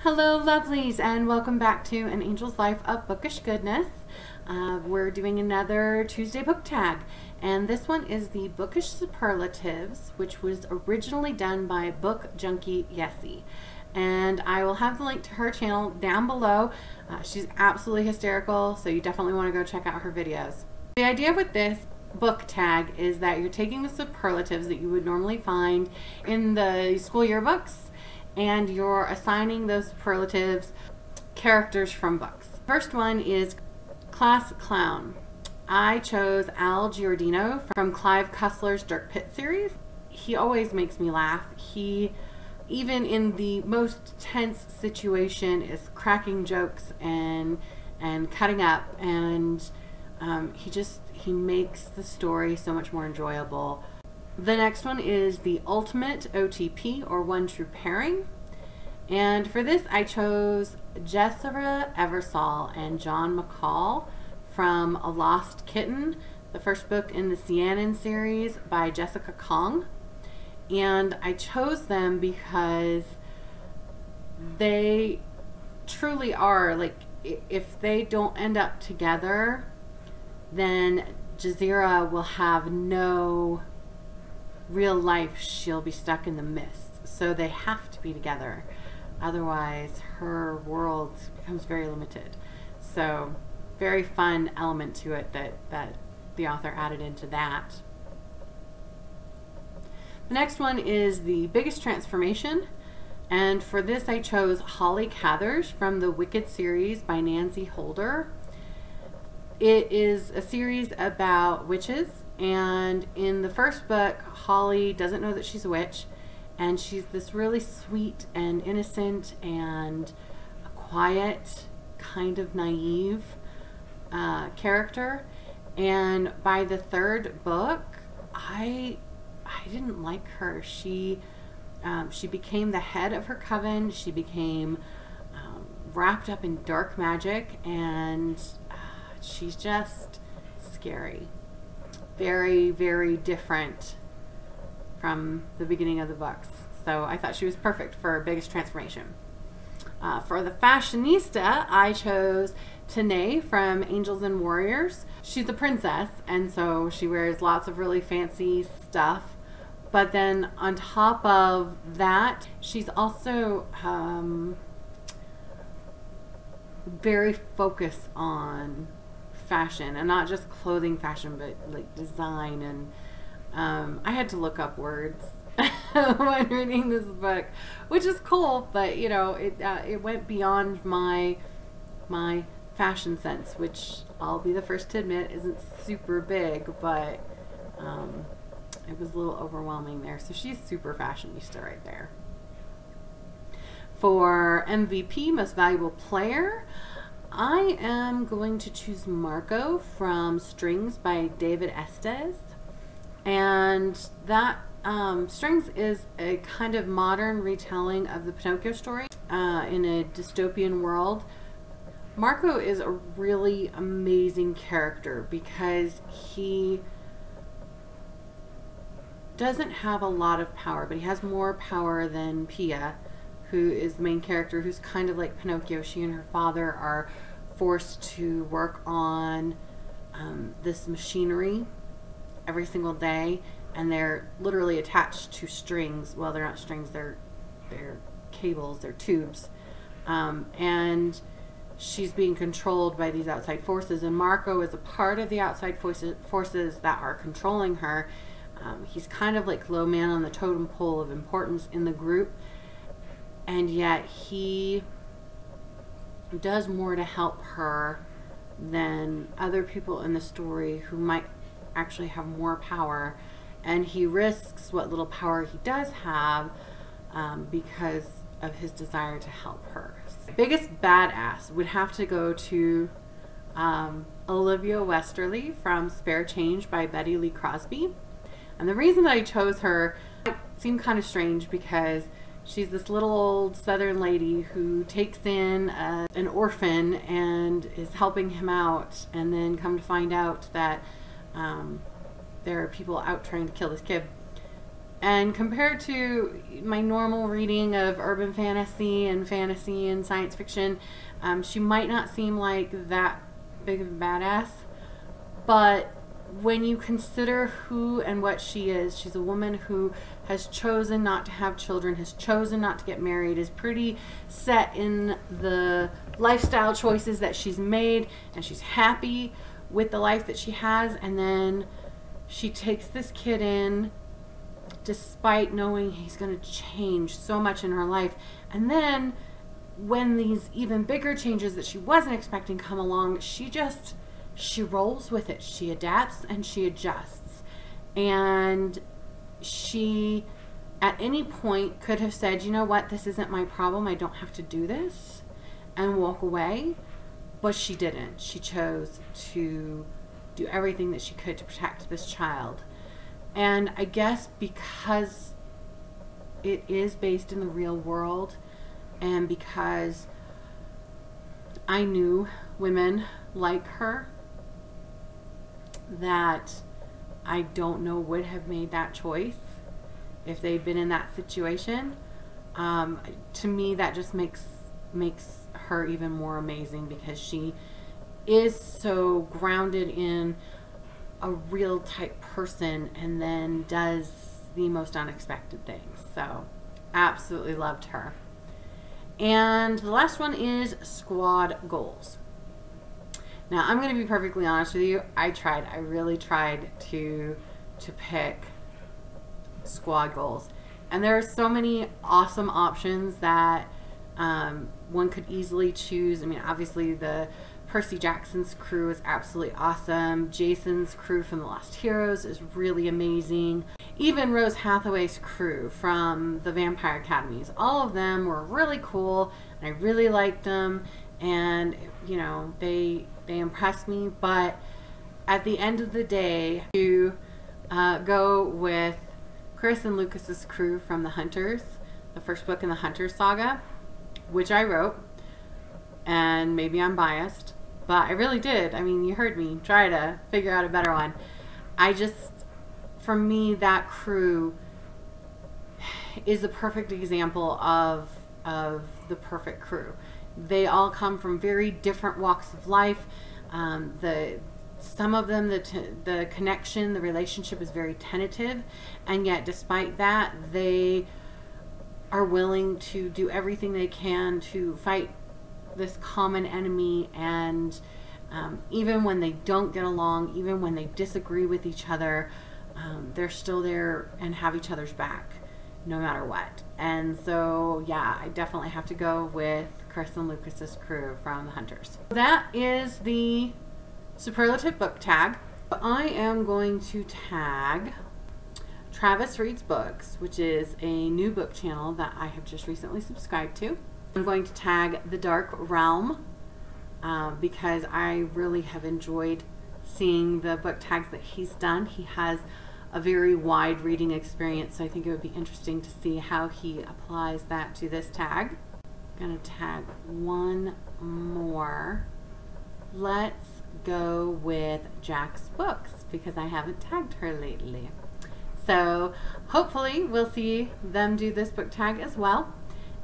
Hello lovelies, and welcome back to An Angel's Life of Bookish Goodness. We're doing another Tuesday book tag, and this one is the Bookish Superlatives, which was originally done by BookJunkieYeci. And I will have the link to her channel down below. She's absolutely hysterical, so you definitely want to go check out her videos. The idea with this book tag is that you're taking the superlatives that you would normally find in the school yearbooks, and you're assigning those superlatives characters from books. First one is Class Clown. I chose Al Giordino from Clive Cussler's Dirk Pitt series. He always makes me laugh. He, even in the most tense situation, is cracking jokes and cutting up, and he makes the story so much more enjoyable. The next one is the Ultimate OTP, or One True Pairing. And for this I chose Jessica Eversole and John McCall from A Lost Kitten, the first book in the Cianon series by Jessica Kong. And I chose them because they truly are, like, if they don't end up together, then Jazira will have no real life. She'll be stuck in the mist. So they have to be together. Otherwise, her world becomes very limited. So, very fun element to it that the author added into that. The next one is The Biggest Transformation. And for this I chose Holly Cathers from the Wicked series by Nancy Holder. It is a series about witches, and in the first book, Holly doesn't know that she's a witch, and she's this really sweet and innocent and quiet, kind of naive character. And by the third book, I didn't like her. She became the head of her coven. She became wrapped up in dark magic, and she's just scary. Very, very different from the beginning of the books. So I thought she was perfect for Biggest Transformation. For the Fashionista, I chose Tanae from Angels and Warriors. She's a princess, and so she wears lots of really fancy stuff. But then on top of that, she's also very focused on fashion, and not just clothing fashion, but like design. And I had to look up words when reading this book, which is cool, but you know, it went beyond my fashion sense, which I'll be the first to admit isn't super big, but it was a little overwhelming there. So she's super fashionista right there. For MVP, Most Valuable Player, I am going to choose Marco from Strings by David Estes. And that Strings is a kind of modern retelling of the Pinocchio story in a dystopian world. Marco is a really amazing character because he doesn't have a lot of power, but he has more power than Pia, who is the main character, who's kind of like Pinocchio. She and her father are forced to work on this machinery every single day, and they're literally attached to strings. Well, they're not strings, they're cables, they're tubes. And she's being controlled by these outside forces, and Marco is a part of the outside forces that are controlling her. He's kind of like low man on the totem pole of importance in the group, and yet he does more to help her than other people in the story who might actually have more power, and he risks what little power he does have because of his desire to help her. Biggest badass would have to go to Olivia Westerly from Spare Change by Betty Lee Crosby. And the reason that I chose her, it seemed kind of strange because she's this little old southern lady who takes in an orphan and is helping him out, and then come to find out that there are people out trying to kill this kid. And compared to my normal reading of urban fantasy and science fiction, she might not seem like that big of a badass, but when you consider who and what she is, she's a woman who has chosen not to have children, has chosen not to get married, is pretty set in the lifestyle choices that she's made, and she's happy with the life that she has. And then she takes this kid in despite knowing he's going to change so much in her life. And then when these even bigger changes that she wasn't expecting come along, she rolls with it. She adapts and she adjusts. And she, at any point, could have said, you know what, this isn't my problem, I don't have to do this, and walk away. But she didn't. She chose to do everything that she could to protect this child. And I guess because it is based in the real world, and because I knew women like her that I don't know would have made that choice if they'd been in that situation, to me that just makes her even more amazing, because she is so grounded in a real type person and then does the most unexpected things. So absolutely loved her. And the last one is Squad Goals. Now I'm going to be perfectly honest with you, I really tried to pick Squad Goals, and there are so many awesome options that one could easily choose. I mean, obviously the Percy Jackson's crew is absolutely awesome. Jason's crew from The Lost Heroes is really amazing. Even Rose Hathaway's crew from the Vampire Academies, all of them were really cool, and I really liked them, and you know, they impressed me. But at the end of the day, to go with Chris and Lucas's crew from The Hunters, the first book in the Hunters saga, which I wrote, and maybe I'm biased, but I really did. I mean, you heard me try to figure out a better one. For me, that crew is a perfect example of the perfect crew. They all come from very different walks of life. Some of them, the connection, the relationship is very tentative, and yet despite that, they are willing to do everything they can to fight this common enemy. And even when they don't get along, even when they disagree with each other, they're still there and have each other's back no matter what. And so yeah, I definitely have to go with Chris and Lucas's crew from The Hunters. That is the superlative book tag. I am going to tag Travis Reads Books, which is a new book channel that I have just recently subscribed to. I'm going to tag The Dark Realm because I really have enjoyed seeing the book tags that he's done. He has a very wide reading experience, so I think it would be interesting to see how he applies that to this tag. I'm going to tag one more. Let's go with Jack's Books because I haven't tagged her lately. So hopefully we'll see them do this book tag as well.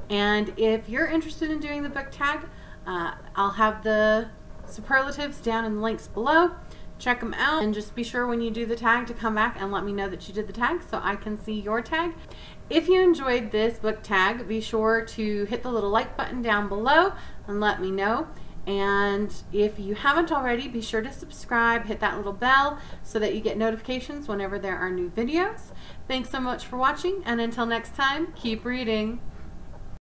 And if you're interested in doing the book tag, I'll have the superlatives down in the links below. Check them out, and just be sure when you do the tag to come back and let me know that you did the tag so I can see your tag. If you enjoyed this book tag, be sure to hit the little like button down below and let me know. And if you haven't already, be sure to subscribe, hit that little bell so that you get notifications whenever there are new videos. Thanks so much for watching, and until next time, keep reading.